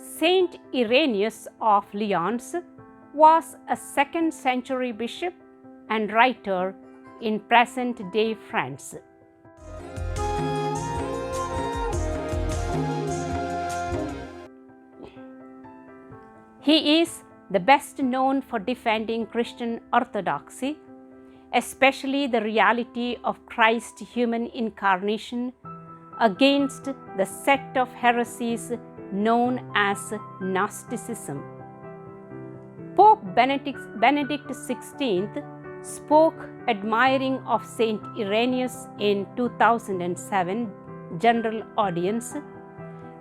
Saint Irenaeus of Lyons was a 2nd century bishop and writer in present-day France. He is the best known for defending Christian orthodoxy, especially the reality of Christ's human incarnation, against the set of heresies known as Gnosticism. Pope Benedict XVI spoke admiring of Saint Irenaeus in 2007 general audience,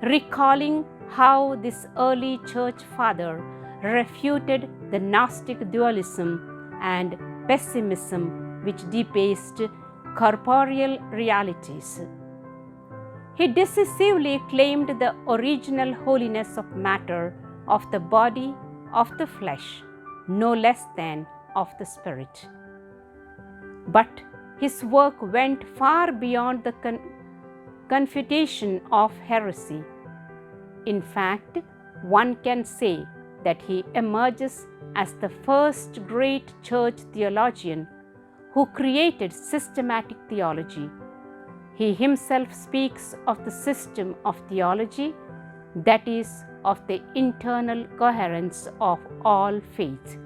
recalling how this early church father refuted the Gnostic dualism and pessimism which debased corporeal realities. He decisively claimed the original holiness of matter, of the body, of the flesh, no less than of the spirit. But his work went far beyond the confutation of heresy. In fact, one can say that he emerges as the first great church theologian who created systematic theology. He himself speaks of the system of theology, that is, of the internal coherence of all faith.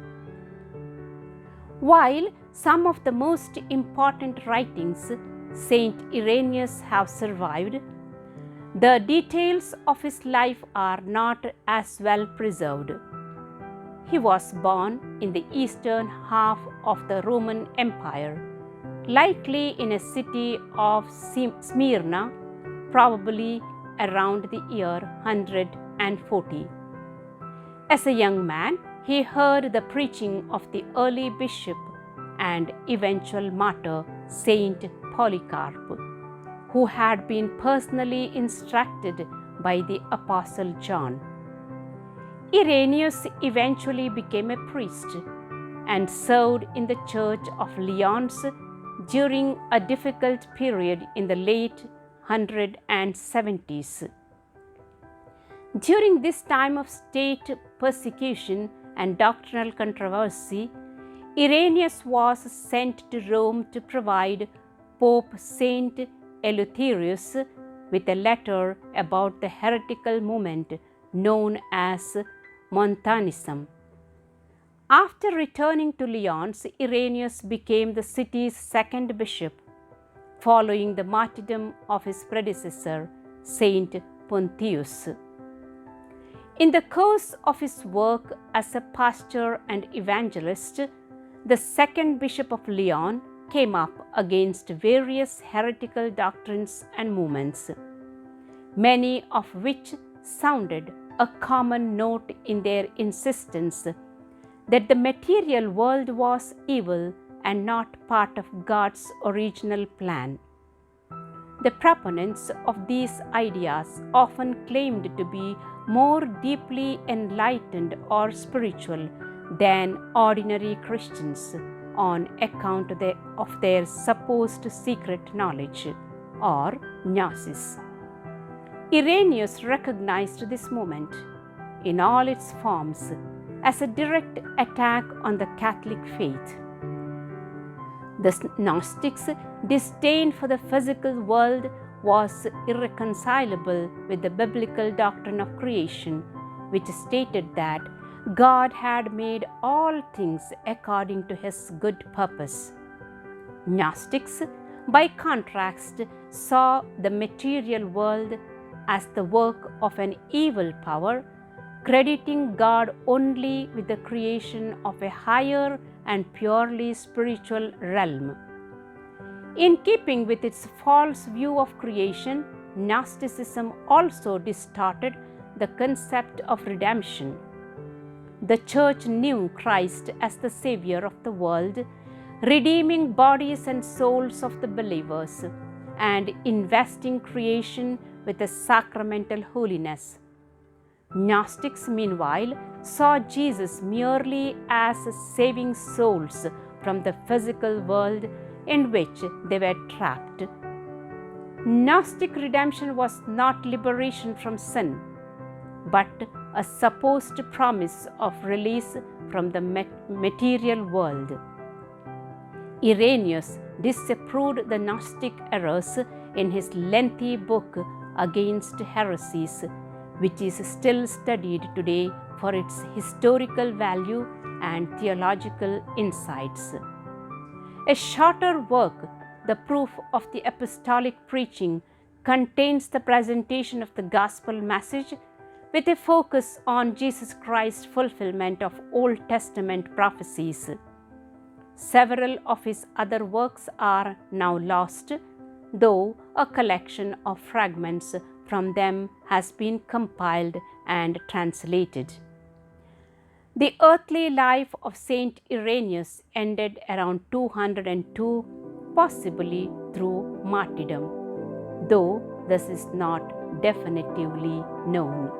While some of the most important writings Saint Irenaeus have survived, the details of his life are not as well preserved. He was born in the eastern half of the Roman Empire, likely in a city of Smyrna, probably around the year 140. As a young man, he heard the preaching of the early bishop and eventual martyr Saint Polycarp, who had been personally instructed by the Apostle John. Irenaeus eventually became a priest and served in the Church of Lyons during a difficult period in the late 170s. During this time of state persecution and doctrinal controversy, Irenaeus was sent to Rome to provide Pope Saint Eleutherius with a letter about the heretical movement known as Montanism. After returning to Lyons, Irenaeus became the city's 2nd bishop, following the martyrdom of his predecessor, Saint Pontius. In the course of his work as a pastor and evangelist, the 2nd bishop of Lyon came up against various heretical doctrines and movements, many of which sounded a common note in their insistence that the material world was evil and not part of God's original plan. The proponents of these ideas often claimed to be more deeply enlightened or spiritual than ordinary Christians on account of their supposed secret knowledge, or gnosis. Irenaeus recognized this movement in all its forms as a direct attack on the Catholic faith. The Gnostics' disdain for the physical world was irreconcilable with the biblical doctrine of creation, which stated that God had made all things according to his good purpose. Gnostics, by contrast, saw the material world as the work of an evil power, crediting God only with the creation of a higher and purely spiritual realm. In keeping with its false view of creation, Gnosticism also distorted the concept of redemption. The Church knew Christ as the Savior of the world, redeeming bodies and souls of the believers, and investing creation with a sacramental holiness. Gnostics, meanwhile, saw Jesus merely as saving souls from the physical world in which they were trapped. Gnostic redemption was not liberation from sin, but a supposed promise of release from the material world. Irenaeus disapproved the Gnostic errors in his lengthy book Against Heresies, which is still studied today for its historical value and theological insights. A shorter work, The Proof of the Apostolic Preaching, contains the presentation of the gospel message with a focus on Jesus Christ's fulfillment of Old Testament prophecies. Several of his other works are now lost, though a collection of fragments from them has been compiled and translated. The earthly life of Saint Irenaeus ended around 202, possibly through martyrdom, though this is not definitively known.